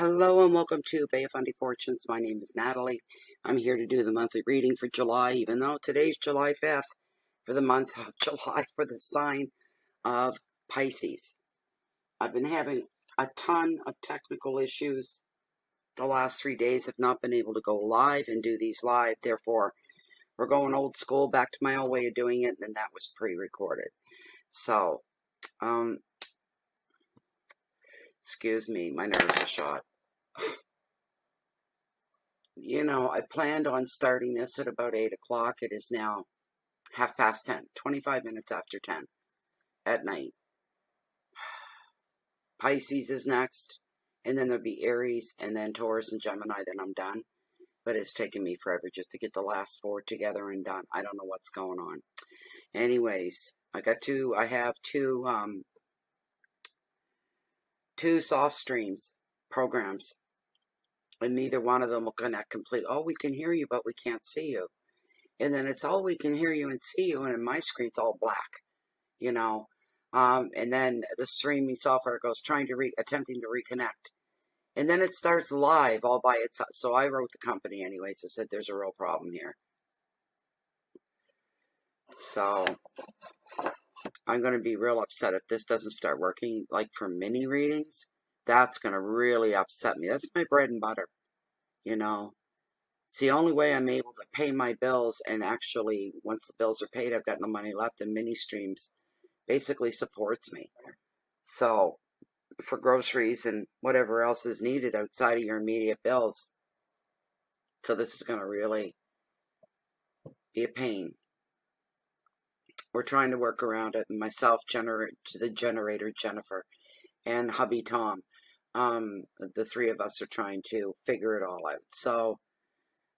Hello and welcome to Bay of Fundy Fortunes. My name is Natalie. I'm here to do the monthly reading for July, even though today's July 5th, for the month of July for the sign of Pisces. I've been having a ton of technical issues. The last 3 days have not been able to go live and do these live. Therefore, we're going old school, back to my old way of doing it, and that was pre-recorded. So, excuse me, my nerves are shot. You know, I planned on starting this at about 8 o'clock. It is now 10:30, 25 minutes after 10 at night. Pisces is next, and then there'll be Aries, and then Taurus and Gemini, then I'm done. But it's taken me forever just to get the last 4 together and done. I don't know what's going on. Anyways, I have two soft streams programs, and neither one of them will connect complete. Oh, we can hear you, but we can't see you. And then it's all we can hear you and see you, and my screen's all black, you know. And then the streaming software goes attempting to reconnect. And then it starts live all by itself. So I wrote the company anyways. I said, there's a real problem here. So I'm going to be real upset if this doesn't start working, like for mini readings. That's going to really upset me. That's my bread and butter, you know. It's the only way I'm able to pay my bills, and actually, once the bills are paid, I've got no money left, and mini streams basically supports me. So, for groceries and whatever else is needed outside of your immediate bills. So this is going to really be a pain. We're trying to work around it, and myself, the generator, Jennifer, and hubby Tom, the three of us are trying to figure it all out. So,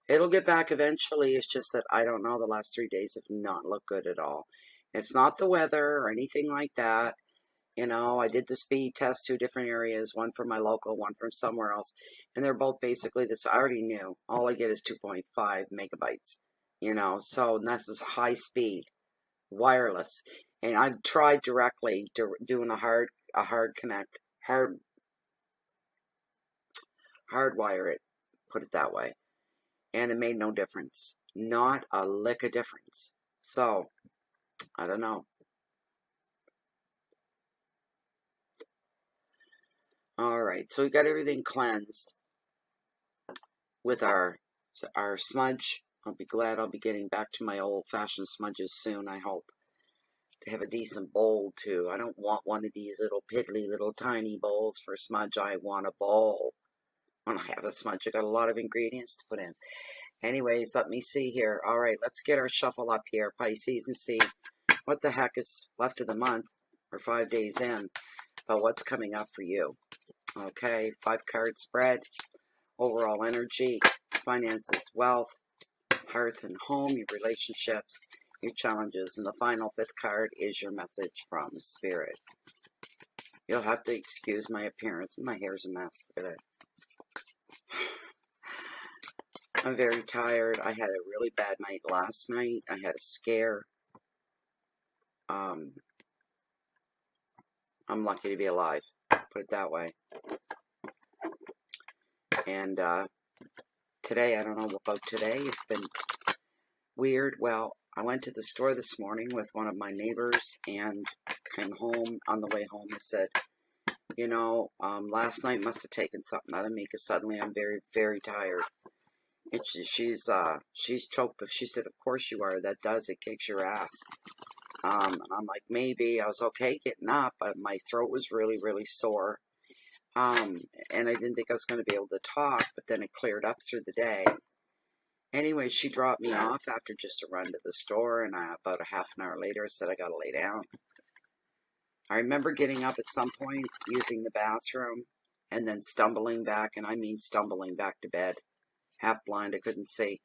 it'll get back eventually. It's just that I don't know. The last 3 days have not looked good at all. It's not the weather or anything like that. You know, I did the speed test, 2 different areas, one from my local, one from somewhere else. And they're both basically this. I already knew. All I get is 2.5 megabytes. You know, so this is high speed, wireless. And I've tried directly doing a hard connect, hardwire it, put it that way. And it made no difference. Not a lick of difference. So, I don't know. Alright, so we got everything cleansed with our smudge. I'll be glad I'll be getting back to my old-fashioned smudges soon, I hope. To have a decent bowl, too. I don't want one of these little piddly little tiny bowls for smudge. I want a bowl. When I have a smudge, I got a lot of ingredients to put in. Anyways, let me see here. All right, let's get our shuffle up here, Pisces, and see what the heck is left of the month, or 5 days in, but what's coming up for you. Okay, 5-card spread, overall energy, finances, wealth, hearth and home, your relationships, your challenges, and the final 5th card is your message from Spirit. You'll have to excuse my appearance. My hair's a mess. Look at it. I'm very tired. I had a really bad night last night. I had a scare. I'm lucky to be alive. Put it that way. And today, I don't know about today. It's been weird. Well, I went to the store this morning with one of my neighbors and came home. On the way home, I said, you know, last night must have taken something out of me, because suddenly I'm very, very tired. And she's choked, but she said, of course you are. That does. It kicks your ass. And I'm like, maybe. I was okay getting up, but my throat was really, really sore. And I didn't think I was going to be able to talk, but then it cleared up through the day. Anyway, she dropped me off after just a run to the store, and about a half an hour later, I said, I got to lay down. I remember getting up at some point, using the bathroom, and then stumbling back, and I mean stumbling back to bed. Half blind, I couldn't see.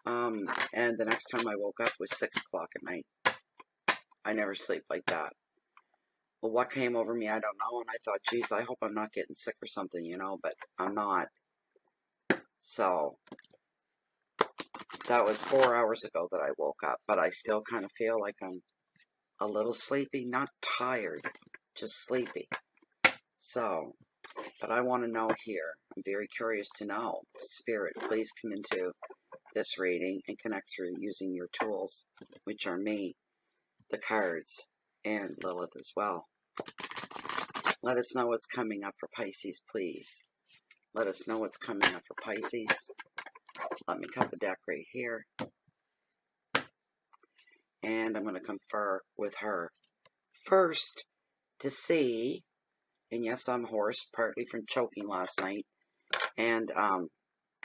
And the next time I woke up was 6 o'clock at night. I never sleep like that. Well, what came over me, I don't know, and I thought, geez, I hope I'm not getting sick or something, you know, but I'm not. So, that was 4 hours ago that I woke up, but I still kind of feel like I'm a little sleepy, not tired, just sleepy. So, But I want to know here. I'm very curious to know. Spirit, please come into this reading and connect through using your tools, which are me, the cards, and Lilith as well. Let us know what's coming up for Pisces, please. Let us know what's coming up for Pisces. Let me cut the deck right here. And I'm going to confer with her first to see, and yes, I'm hoarse, partly from choking last night. And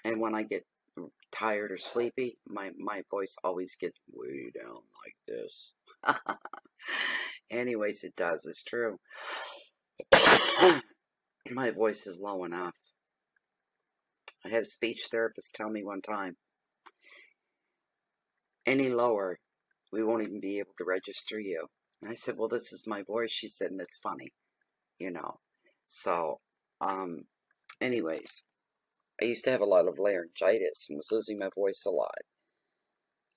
when I get tired or sleepy, my voice always gets way down like this. Anyways, it does. It's true. My voice is low enough. I had a speech therapist tell me one time, any lower, we won't even be able to register you. And I said, well, this is my voice. She said, and it's funny, you know. So, anyways, I used to have a lot of laryngitis and was losing my voice a lot.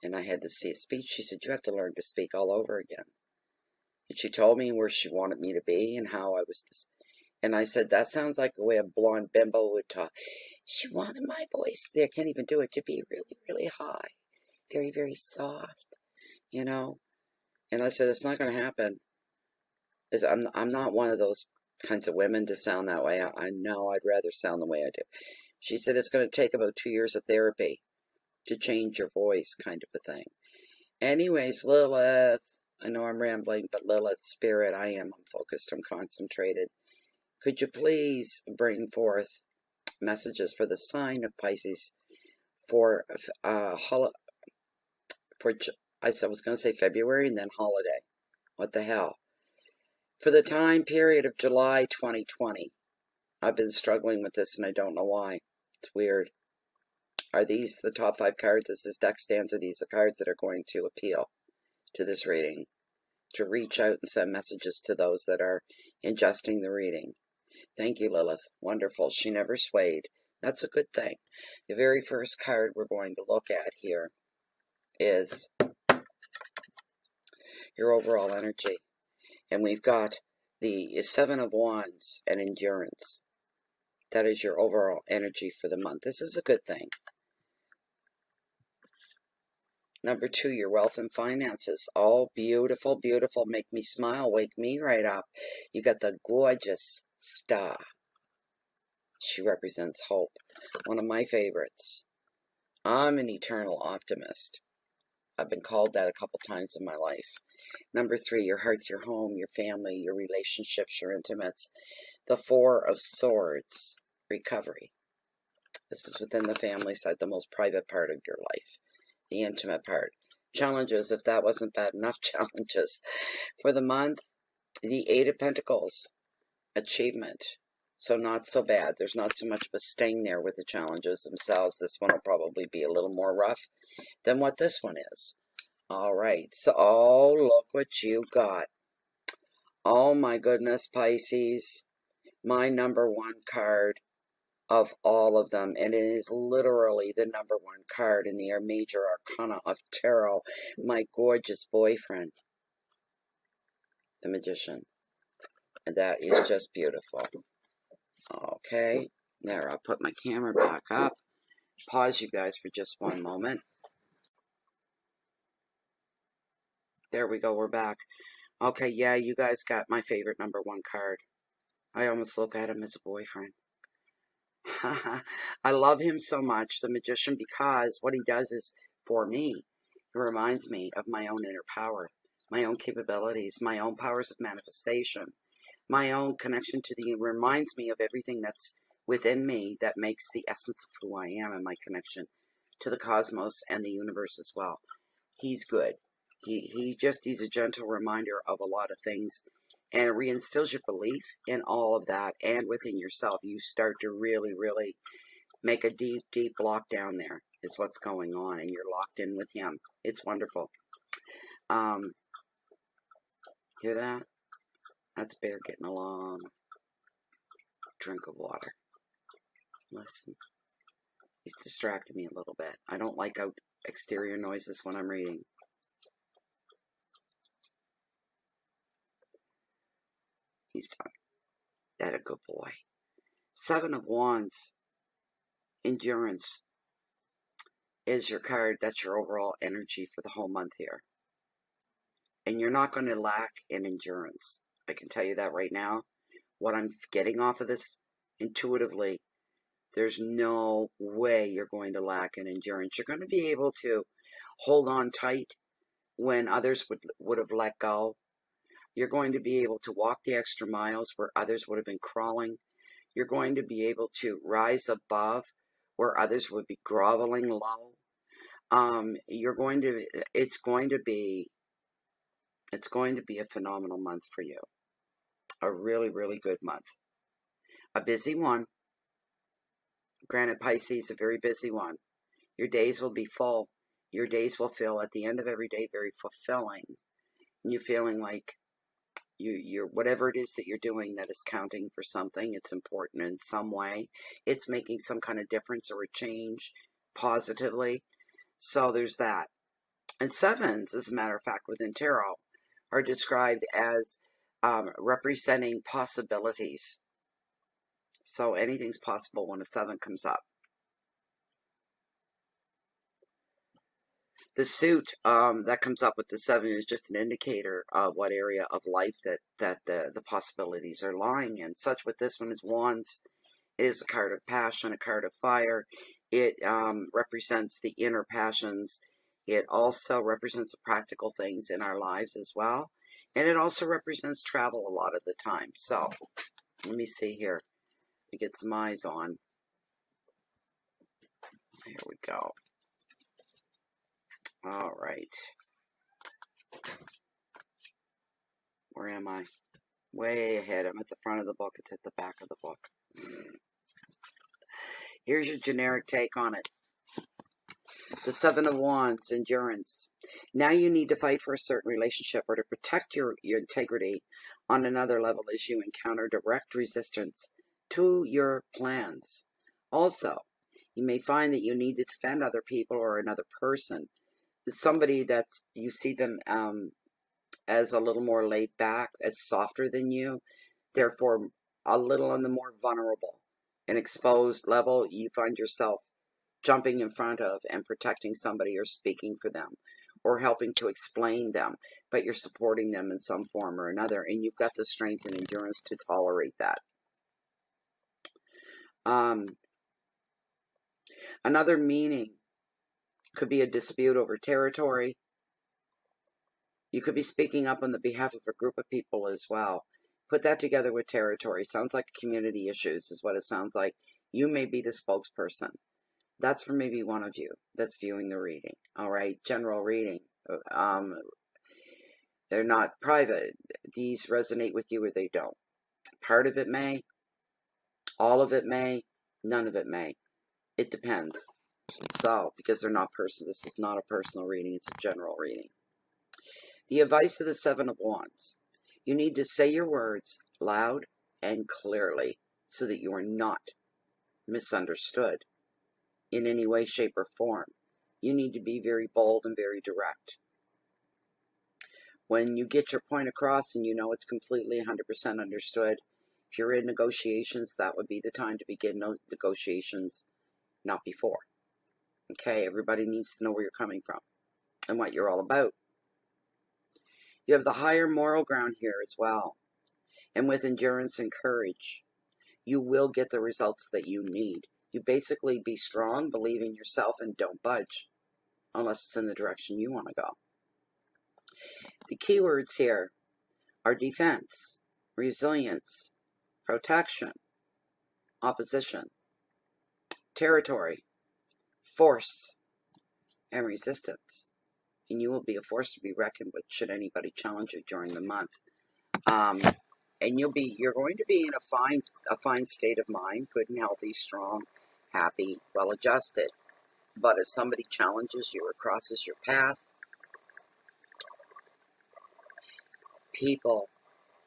And I had to see a speech. She said, you have to learn to speak all over again. And she told me where she wanted me to be and how I was. And I said, that sounds like the way a blonde bimbo would talk. She wanted my voice. I can't even do it to be really, really high. Very, very soft, you know. And I said, it's not going to happen. I'm not one of those kinds of women to sound that way. I know I'd rather sound the way I do. She said, it's going to take about 2 years of therapy to change your voice, kind of a thing. Anyways, Lilith, I know I'm rambling, but Lilith, Spirit, I'm focused, I'm concentrated. Could you please bring forth messages for the sign of Pisces for I was going to say February and then holiday. What the hell? For the time period of July 2020. I've been struggling with this and I don't know why. It's weird. Are these the top 5 cards as this deck stands? Are these the cards that are going to appeal to this reading? To reach out and send messages to those that are ingesting the reading. Thank you, Lilith. Wonderful. She never swayed. That's a good thing. The very first card we're going to look at here is your overall energy. And we've got the 7 of Wands and endurance. That is your overall energy for the month. This is a good thing. Number 2, your wealth and finances. All beautiful, beautiful. Make me smile. Wake me right up. You got the gorgeous star. She represents hope. One of my favorites. I'm an eternal optimist. I've been called that a couple times in my life. Number 3, your hearth, your home, your family, your relationships, your intimates. The 4 of Swords. Recovery. This is within the family side, the most private part of your life. The intimate part. Challenges, if that wasn't bad enough, challenges. For the month, the 8 of Pentacles. Achievement. So not so bad. There's not so much of a sting there with the challenges themselves. This one will probably be a little more rough than what this one is. All right. So, oh, look what you got. Oh, my goodness, Pisces. My number 1 card of all of them, and it is literally the number 1 card in the major arcana of tarot. My gorgeous boyfriend, the Magician. And that is just beautiful. Okay, there, I'll put my camera back up. Pause you guys for just one moment. There we go, we're back. Okay, yeah, you guys got my favorite number 1 card. I almost look at him as a boyfriend. I love him so much, the Magician, because what he does is, for me, it reminds me of my own inner power, my own capabilities, my own powers of manifestation, my own connection to the, reminds me of everything that's within me that makes the essence of who I am and my connection to the cosmos and the universe as well. He's good. He's a gentle reminder of a lot of things, and it reinstills your belief in all of that, and within yourself, you start to really, really make a deep, deep lockdown there, is what's going on, and you're locked in with him. It's wonderful. Hear that? That's Bear getting a long drink of water. Listen. He's distracted me a little bit. I don't like out exterior noises when I'm reading. He's done. That a good boy. Seven of Wands, endurance, is your card. That's your overall energy for the whole month here. And you're not going to lack in endurance. I can tell you that right now. What I'm getting off of this intuitively, there's no way you're going to lack in endurance. You're going to be able to hold on tight when others would have let go. You're going to be able to walk the extra miles where others would have been crawling. You're going to be able to rise above where others would be groveling low. It's going to be a phenomenal month for you. A really, really good month. A busy one. Granted, Pisces, a very busy one. Your days will be full. Your days will feel at the end of every day very fulfilling. And you feeling like you're whatever it is that you're doing that is counting for something. It's important in some way. It's making some kind of difference or a change positively. So there's that. And sevens, as a matter of fact, within tarot, are described as representing possibilities. So anything's possible when a seven comes up. The suit that comes up with the seven is just an indicator of what area of life that the possibilities are lying in. Such with this one is Wands. It is a card of passion, a card of fire. It represents the inner passions. It also represents the practical things in our lives as well. And it also represents travel a lot of the time. So, let me see here. Let me get some eyes on. Here we go. All right. Where am I? Way ahead. I'm at the front of the book. It's at the back of the book. Here's your generic take on it. The Seven of Wands, endurance. Now you need to fight for a certain relationship or to protect your integrity on another level as you encounter direct resistance to your plans. Also, you may find that you need to defend other people or another person. Somebody that's, you see them as a little more laid back, as softer than you, therefore a little on the more vulnerable and exposed level. You find yourself jumping in front of and protecting somebody or speaking for them or helping to explain them, but you're supporting them in some form or another, and you've got the strength and endurance to tolerate that. Another meaning could be a dispute over territory. You could be speaking up on the behalf of a group of people as well. Put that together with territory. Sounds like community issues is what it sounds like. You may be the spokesperson. That's for maybe one of you that's viewing the reading. All right, general reading. They're not private. These resonate with you or they don't. Part of it may, all of it may, none of it may. It depends. So, because they're not personal, this is not a personal reading, it's a general reading. The advice of the Seven of Wands. You need to say your words loud and clearly so that you are not misunderstood in any way, shape, or form. You need to be very bold and very direct. When you get your point across and you know it's completely 100% understood, if you're in negotiations, that would be the time to begin those negotiations, not before. Okay, everybody needs to know where you're coming from and what you're all about. You have the higher moral ground here as well. And with endurance and courage, you will get the results that you need. You basically be strong, believe in yourself, and don't budge unless it's in the direction you want to go. The keywords here are defense, resilience, protection, opposition, territory, force, and resistance. And you will be a force to be reckoned with should anybody challenge you during the month. And you're going to be in a fine state of mind, good and healthy, strong, happy, well adjusted. But if somebody challenges you or crosses your path, people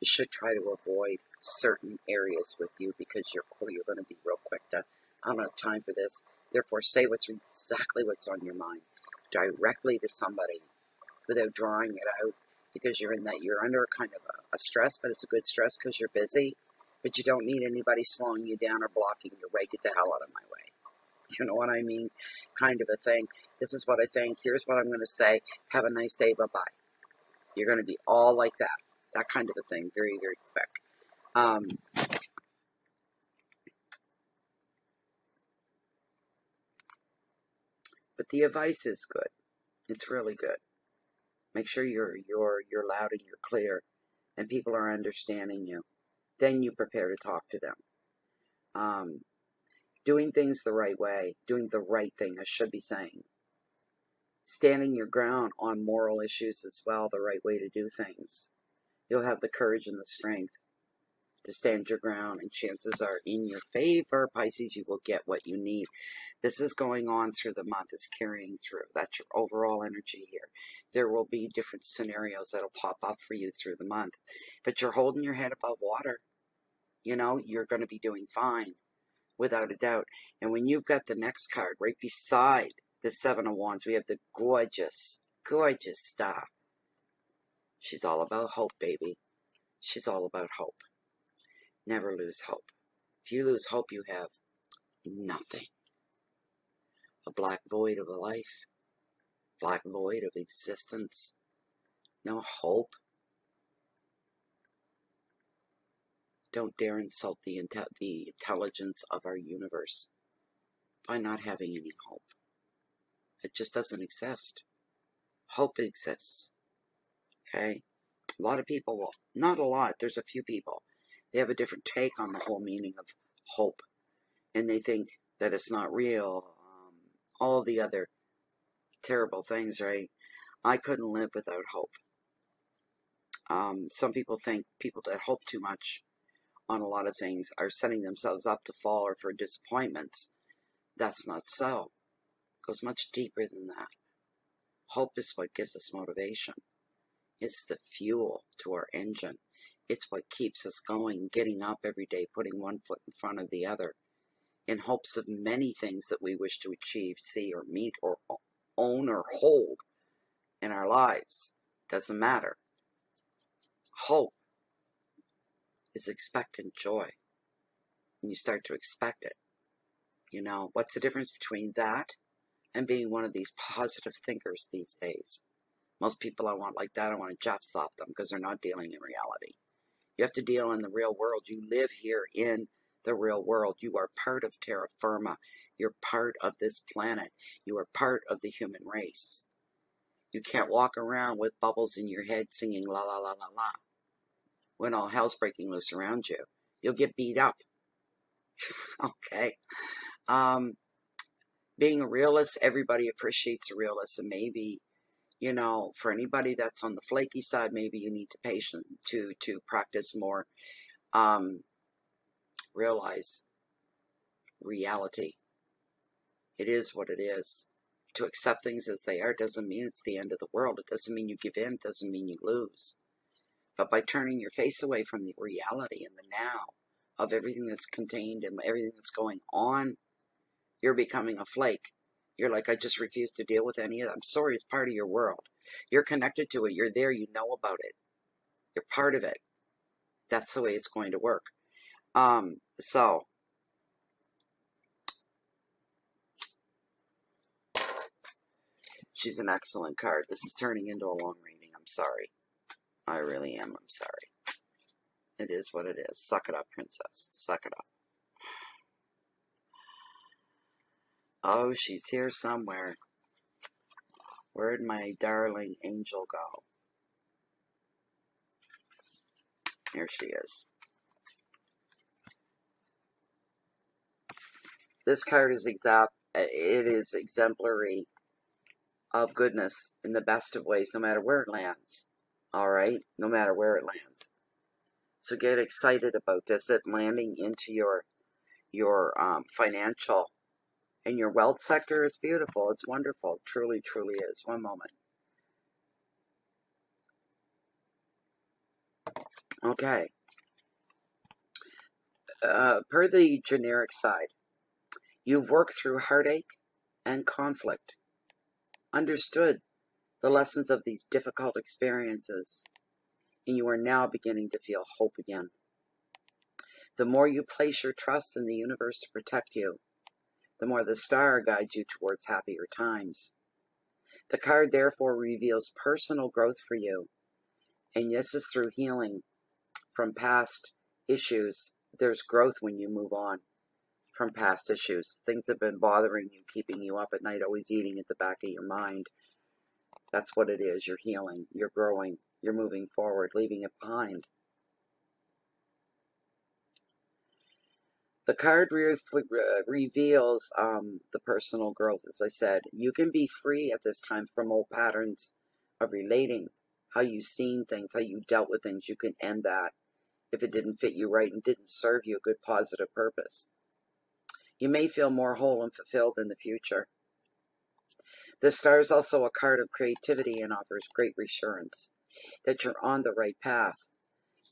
should try to avoid certain areas with you because you're going to be real quick to, I don't have time for this. Therefore, say exactly what's on your mind directly to somebody without drawing it out, because you're under kind of a stress, but it's a good stress because you're busy. but you don't need anybody slowing you down or blocking your way. Get the hell out of my way. You know what I mean? Kind of a thing. This is what I think. Here's what I'm going to say. Have a nice day. Bye-bye. You're going to be all like that. That kind of a thing. Very, very quick. But the advice is good. It's really good. Make sure you're loud and you're clear, and people are understanding you. Then you prepare to talk to them. Doing things the right way, doing the right thing, I should be saying. Standing your ground on moral issues as well, the right way to do things. You'll have the courage and the strength to stand your ground, and chances are in your favor, Pisces, you will get what you need. This is going on through the month. It's carrying through. That's your overall energy here. There will be different scenarios that'll pop up for you through the month, but you're holding your head above water. You know, you're going to be doing fine, without a doubt. And when you've got the next card right beside the Seven of Wands, we have the gorgeous, gorgeous Star. She's all about hope, baby. She's all about hope. Never lose hope. If you lose hope, you have nothing. A black void of a life. Black void of existence. No hope. Don't dare insult the intelligence of our universe by not having any hope. It just doesn't exist. Hope exists. Okay? A lot of people will, not a lot, there's a few people, they have a different take on the whole meaning of hope. And they think that it's not real. All the other terrible things, right? I couldn't live without hope. Some people think people that hope too much on a lot of things are setting themselves up to fall or for disappointments. That's not so. It goes much deeper than that. Hope is what gives us motivation. It's the fuel to our engine. It's what keeps us going, getting up every day, putting one foot in front of the other, in hopes of many things that we wish to achieve, see, or meet, or own, or hold in our lives. Doesn't matter. Hope is expectant joy. And you start to expect it. You know, what's the difference between that and being one of these positive thinkers these days? Most people I want like that, I want to jab off them because they're not dealing in reality. You have to deal in the real world. You live here in the real world. You are part of terra firma. You're part of this planet. You are part of the human race. You can't walk around with bubbles in your head singing la la la la la when all hell's breaking loose around you. You'll get beat up. Okay. Being a realist, everybody appreciates a realist, and maybe, you know, for anybody that's on the flaky side, maybe you need to practice more. Realize reality. It is what it is. To accept things as they are doesn't mean it's the end of the world. It doesn't mean you give in. It doesn't mean you lose. But by turning your face away from the reality and the now of everything that's contained and everything that's going on, you're becoming a flake. You're like, I just refuse to deal with any of it. I'm sorry, it's part of your world. You're connected to it. You're there. You know about it. You're part of it. That's the way it's going to work. So, she's an excellent card. This is turning into a long reading. I'm sorry. I really am. I'm sorry. It is what it is. Suck it up, princess. Suck it up. Oh, she's here somewhere. Where'd my darling angel go? Here she is. This card is exemplary of goodness in the best of ways, no matter where it lands. All right? No matter where it lands. So get excited about this. It landing into your financial and your wealth sector is beautiful. It's wonderful. Truly, truly is. One moment. Okay. Per the generic side, you've worked through heartache and conflict, understood the lessons of these difficult experiences, and you are now beginning to feel hope again. The more you place your trust in the universe to protect you, the more the star guides you towards happier times. The card therefore reveals personal growth for you, and this is through healing from past issues. There's growth when you move on from past issues. Things have been bothering you, keeping you up at night, always eating at the back of your mind. That's what it is. You're healing, you're growing, you're moving forward, leaving it behind. The card reveals the personal growth, as I said. You can be free at this time from old patterns of relating, how you've seen things, how you dealt with things. You can end that if it didn't fit you right and didn't serve you a good positive purpose. You may feel more whole and fulfilled in the future. The star is also a card of creativity and offers great reassurance that you're on the right path.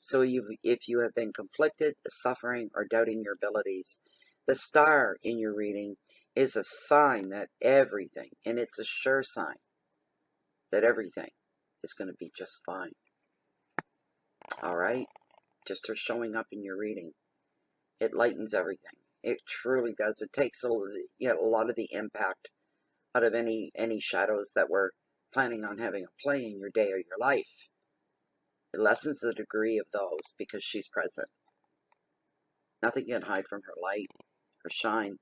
So if you have been conflicted, suffering, or doubting your abilities, the star in your reading is a sign that everything, and it's a sure sign that everything is going to be just fine. All right? Just her showing up in your reading. It lightens everything. It truly does. It takes a lot of the impact out of any shadows that we're planning on having a play in your day or your life. It lessens the degree of those because she's present. Nothing can hide from her light, her shine.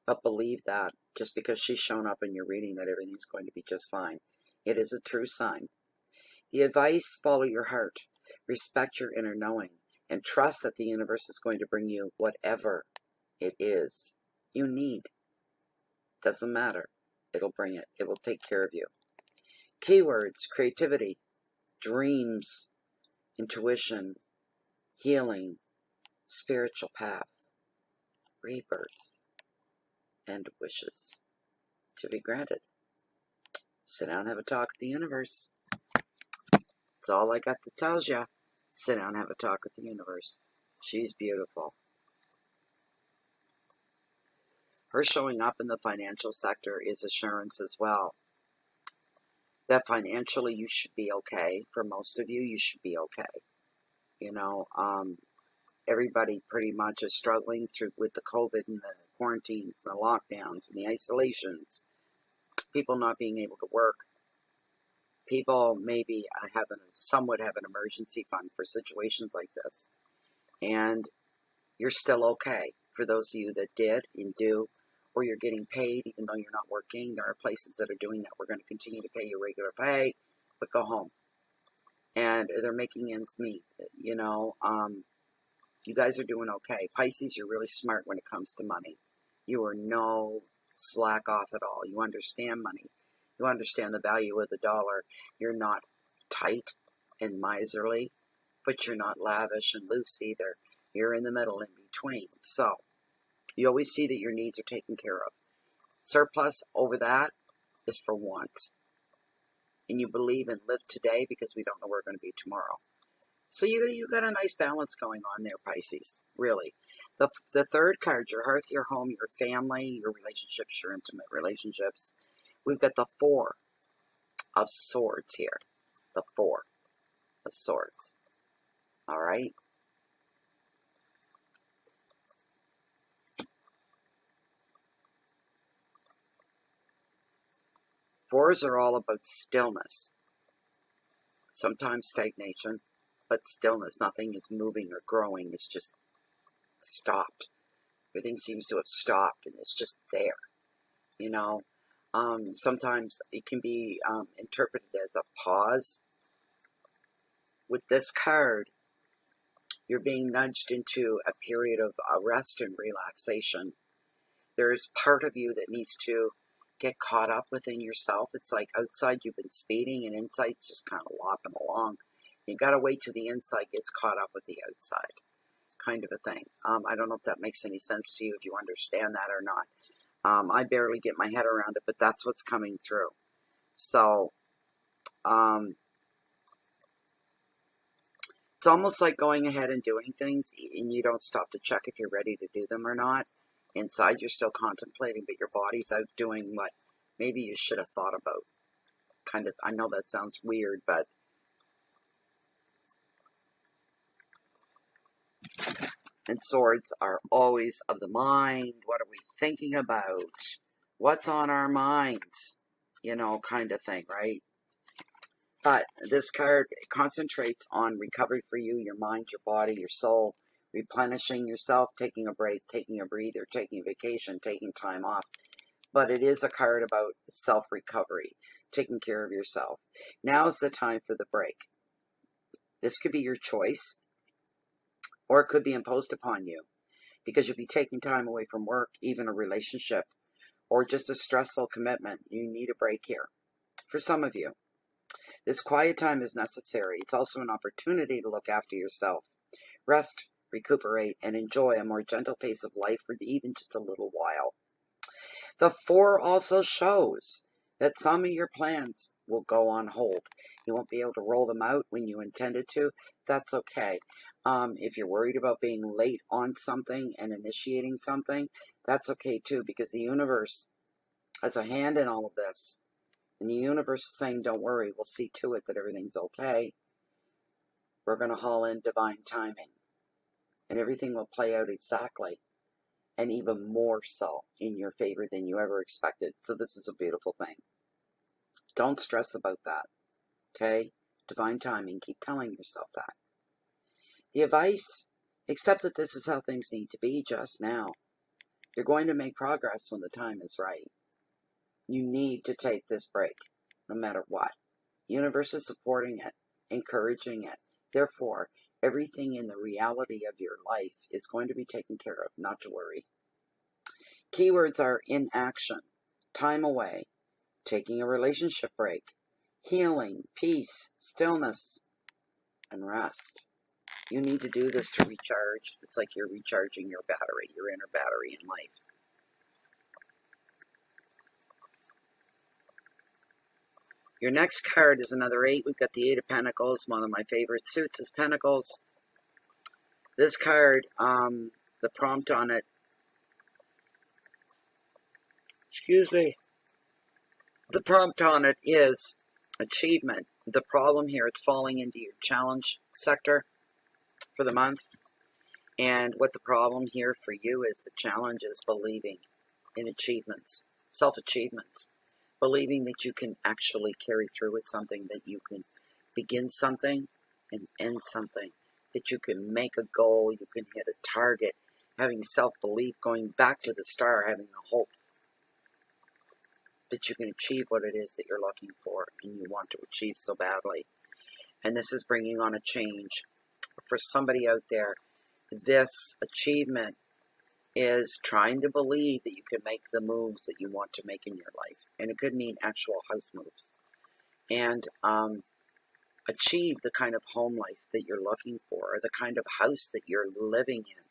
But believe that just because she's shown up in your reading that everything's going to be just fine. It is a true sign. The advice: follow your heart, respect your inner knowing, and trust that the universe is going to bring you whatever it is you need. Doesn't matter. It'll bring it. It will take care of you. Keywords: creativity, dreams, intuition, healing, spiritual path, rebirth, and wishes to be granted. Sit down and have a talk with the universe. That's all I got to tell you. Sit down and have a talk with the universe. She's beautiful. Her showing up in the financial sector is assurance as well. That financially you should be okay. For most of you, you should be okay. You know, everybody pretty much is struggling through with the COVID and the quarantines and the lockdowns and the isolations. People not being able to work. People maybe some would have an emergency fund for situations like this. And you're still okay. For those of you that did and do, or you're getting paid even though you're not working, there are places that are doing that. We're going to continue to pay you regular pay, but go home. And they're making ends meet. You know, you guys are doing okay. Pisces, you're really smart when it comes to money. You are no slack off at all. You understand money. You understand the value of the dollar. You're not tight and miserly, but you're not lavish and loose either. You're in the middle, in between. So you always see that your needs are taken care of. Surplus over that is for wants. And you believe and live today because we don't know where we're going to be tomorrow. So you got a nice balance going on there, Pisces, really. The third card, your hearth, your home, your family, your relationships, your intimate relationships. We've got the Four of Swords here. The Four of Swords. All right? Fours are all about stillness. Sometimes stagnation, but stillness. Nothing is moving or growing. It's just stopped. Everything seems to have stopped and it's just there. You know, sometimes it can be interpreted as a pause. With this card, you're being nudged into a period of rest and relaxation. There's part of you that needs to get caught up within yourself. It's like outside you've been speeding and inside it's just kind of lopping along. You got to wait till the inside gets caught up with the outside, kind of a thing. I don't know if that makes any sense to you, if you understand that or not. I barely get my head around it, but that's what's coming through. So, it's almost like going ahead and doing things, and you don't stop to check if you're ready to do them or not. Inside, you're still contemplating, but your body's out doing what maybe you should have thought about. Kind of, I know that sounds weird, but and swords are always of the mind. What are we thinking about? What's on our minds? You know, kind of thing, right? But this card concentrates on recovery for you, your mind, your body, your soul, replenishing yourself, taking a break, taking a breather, taking a vacation, taking time off. But it is a card about self-recovery, taking care of yourself. Now's the time for the break. This could be your choice, or it could be imposed upon you, because you'll be taking time away from work, even a relationship, or just a stressful commitment. You need a break here. For some of you, this quiet time is necessary. It's also an opportunity to look after yourself. Rest, recuperate, and enjoy a more gentle pace of life for even just a little while. The 4 also shows that some of your plans will go on hold. You won't be able to roll them out when you intended to. That's okay. If you're worried about being late on something and initiating something, that's okay too, because the universe has a hand in all of this. And the universe is saying, don't worry, we'll see to it that everything's okay. We're going to haul in divine timing. And everything will play out exactly, and even more so in your favor than you ever expected. So this is a beautiful thing. Don't stress about that, okay? Divine timing, keep telling yourself that. The advice, accept that this is how things need to be just now. You're going to make progress when the time is right. You need to take this break, no matter what. The universe is supporting it, encouraging it. Therefore, everything in the reality of your life is going to be taken care of, not to worry. Keywords are inaction, time away, taking a relationship break, healing, peace, stillness, and rest. You need to do this to recharge. It's like you're recharging your battery, your inner battery in life. Your next card is another 8. We've got the 8 of Pentacles. One of my favorite suits is Pentacles. This card, the prompt on it, the prompt on it is achievement. The problem here, it's falling into your challenge sector for the month. And what the problem here for you is, the challenge is believing in achievements, self-achievements. Believing that you can actually carry through with something, that you can begin something and end something, that you can make a goal, you can hit a target, having self-belief, going back to the star, having the hope that you can achieve what it is that you're looking for and you want to achieve so badly. And this is bringing on a change. For somebody out there, this achievement is trying to believe that you can make the moves that you want to make in your life. And it could mean actual house moves. And achieve the kind of home life that you're looking for, or the kind of house that you're living in.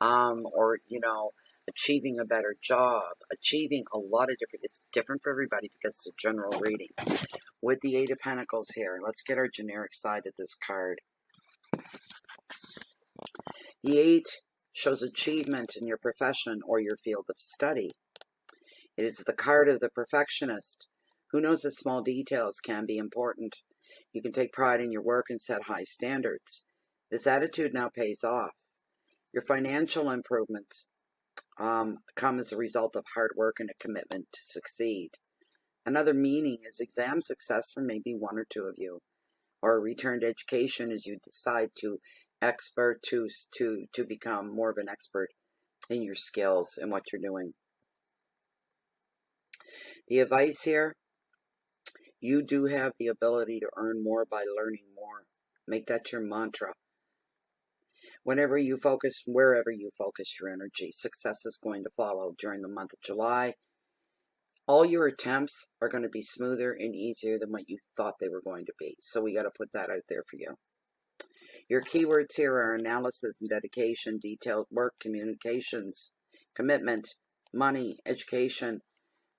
Or, you know, achieving a better job, achieving a lot of different, it's different for everybody because it's a general reading. With the 8 of Pentacles here, let's get our generic side of this card. The 8 shows achievement in your profession or your field of study. It is the card of the perfectionist, who knows that small details can be important. You can take pride in your work and set high standards. This attitude now pays off. Your financial improvements come as a result of hard work and a commitment to succeed. Another meaning is exam success for maybe 1 or 2 of you, or a return to education as you decide to become more of an expert in your skills and what you're doing. The advice here, you do have the ability to earn more by learning more. Make that your mantra. Wherever you focus your energy, success is going to follow during the month of July. All your attempts are going to be smoother and easier than what you thought they were going to be. So we got to put that out there for you. Your keywords here are analysis and dedication, detailed work, communications, commitment, money, education,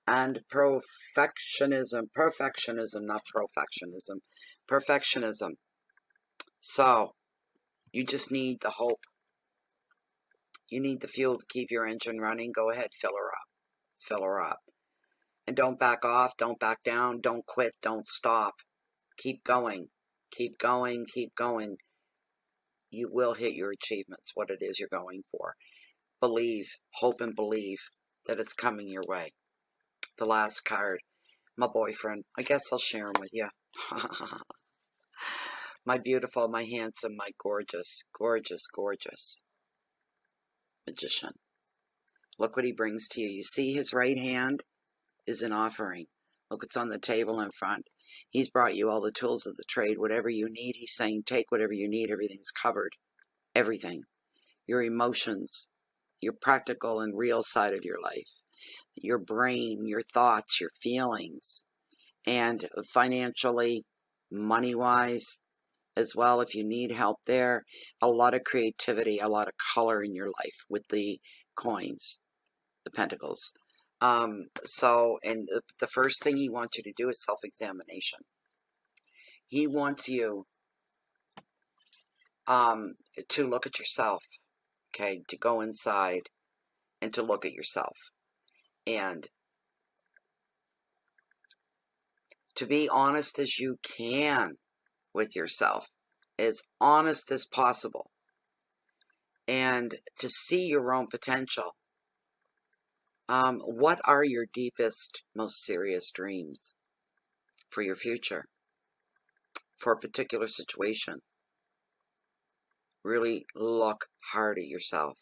and perfectionism. Not perfectionism. Perfectionism. So, you just need the hope. You need the fuel to keep your engine running. Go ahead, fill her up. Fill her up. And don't back off, don't back down, don't quit, don't stop. Keep going. Keep going, keep going. you will hit your achievements, what it is you're going for. Believe, hope and believe that it's coming your way. The last card, my boyfriend. I guess I'll share him with you. My beautiful, my handsome, my gorgeous, gorgeous, gorgeous magician. Look what he brings to you. You see his right hand is an offering. Look what's on the table in front. He's brought you all the tools of the trade. Whatever you need, he's saying, take whatever you need. Everything's covered. Everything. Your emotions, your practical and real side of your life, your brain, your thoughts, your feelings, and financially, money-wise, as well, if you need help there. A lot of creativity, a lot of color in your life with the coins, the pentacles. And the first thing he wants you to do is self-examination. He wants you to look at yourself, okay, to go inside and to look at yourself. And to be honest as you can with yourself, as honest as possible, and to see your own potential. What are your deepest, most serious dreams for your future, for a particular situation? Really look hard at yourself.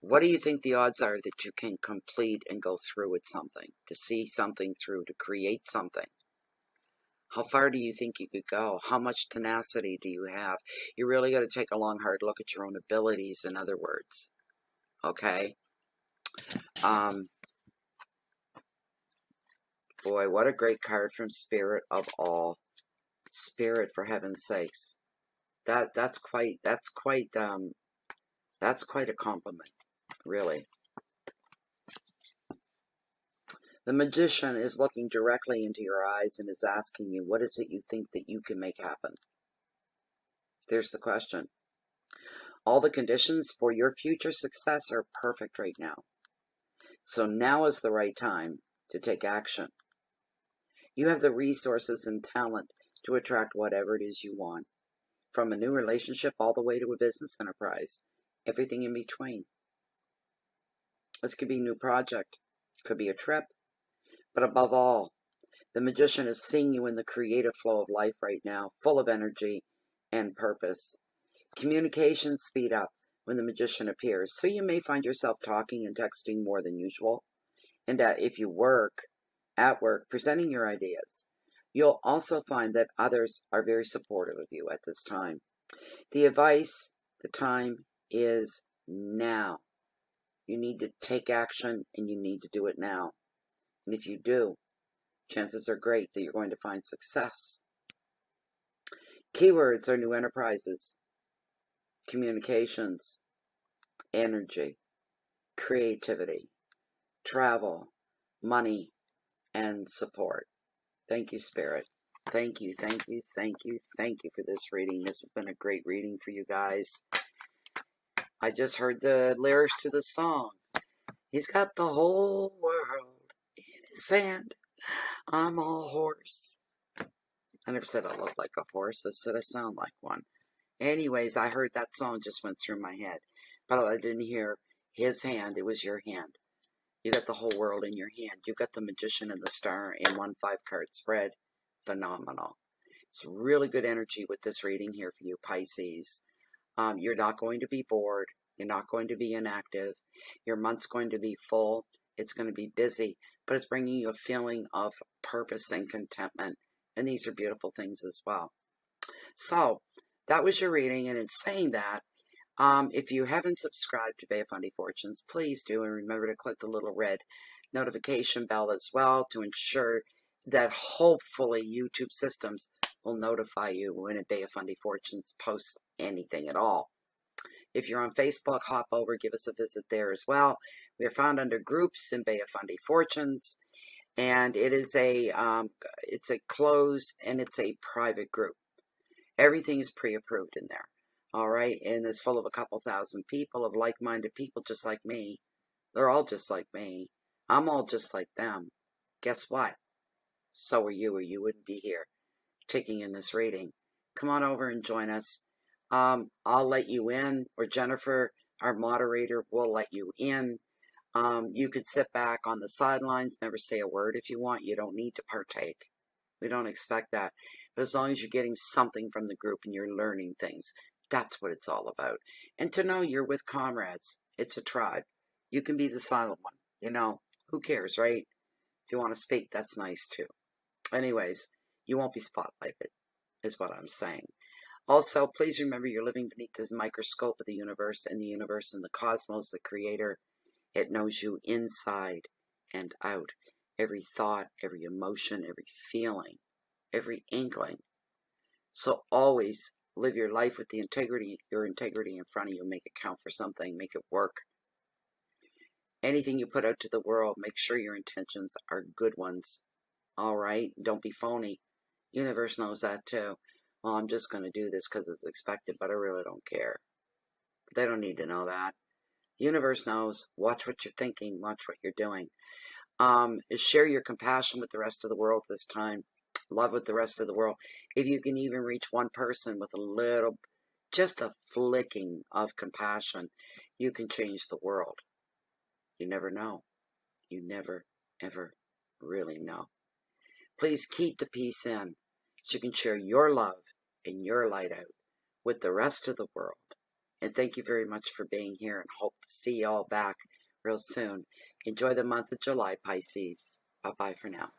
What do you think the odds are that you can complete and go through with something, to see something through, to create something? How far do you think you could go? How much tenacity do you have? You really got to take a long, hard look at your own abilities, in other words. Okay? Boy, what a great card from Spirit of all. Spirit, for heaven's sakes. That's quite a compliment, really. The magician is looking directly into your eyes and is asking you, what is it you think that you can make happen? There's the question. All the conditions for your future success are perfect right now. So now is the right time to take action. You have the resources and talent to attract whatever it is you want, from a new relationship all the way to a business enterprise, everything in between. This could be a new project, could be a trip, but above all, the magician is seeing you in the creative flow of life right now, full of energy and purpose. Communications speed up when the magician appears, so you may find yourself talking and texting more than usual. And if you work, at work, presenting your ideas, you'll also find that others are very supportive of you at this time. The advice, the time is now. You need to take action, and you need to do it now. And if you do, chances are great that you're going to find success. Keywords are new enterprises, communications, energy, creativity, travel, money, and support. Thank you, Spirit. Thank you, thank you, thank you, thank you for this reading. This has been a great reading for you guys. I just heard the lyrics to the song. He's got the whole world in his hand. I'm all horse. I never said I look like a horse. I said I sound like one. Anyways, I heard that song just went through my head. But I didn't hear his hand. It was your hand. You got the whole world in your hand. You got the magician and the star in one 5-card spread. Phenomenal. It's really good energy with this reading here for you, Pisces. You're not going to be bored. You're not going to be inactive. Your month's going to be full. It's going to be busy, but it's bringing you a feeling of purpose and contentment. And these are beautiful things as well. So, that was your reading. And in saying that, if you haven't subscribed to Bay of Fundy Fortunes, please do. And remember to click the little red notification bell as well to ensure that hopefully YouTube systems will notify you when a Bay of Fundy Fortunes posts anything at all. If you're on Facebook, hop over, give us a visit there as well. We are found under groups in Bay of Fundy Fortunes, and it is it's a closed and it's a private group. Everything is pre-approved in there. All right, and it's full of a couple thousand people, of like-minded people just like me. They're all just like me. I'm all just like them. Guess what? So are you, or you wouldn't be here taking in this reading. Come on over and join us. I'll let you in, or Jennifer, our moderator, will let you in. You could sit back on the sidelines, never say a word if you want. You don't need to partake. We don't expect that. But as long as you're getting something from the group and you're learning things, that's what it's all about. And to know you're with comrades. It's a tribe. You can be the silent one. Who cares, right? If you want to speak, that's nice too. Anyways, you won't be spotlighted, is what I'm saying. Also, please remember you're living beneath the microscope of the universe, and the cosmos, the creator. It knows you inside and out. Every thought, every emotion, every feeling, every inkling. So always live your life with your integrity in front of you. Make it count for something. Make it work. Anything you put out to the world, make sure your intentions are good ones. All right? Don't be phony. Universe knows that too. Well, I'm just going to do this because it's expected, but I really don't care. They don't need to know that. The universe knows. Watch what you're thinking. Watch what you're doing. Share your compassion with the rest of the world this time. Love with the rest of the world. If you can even reach one person with just a flicking of compassion, you can change the world. You never know. You never, ever really know. Please keep the peace in so you can share your love and your light out with the rest of the world. And thank you very much for being here, and hope to see you all back real soon. Enjoy the month of July, Pisces. Bye-bye for now.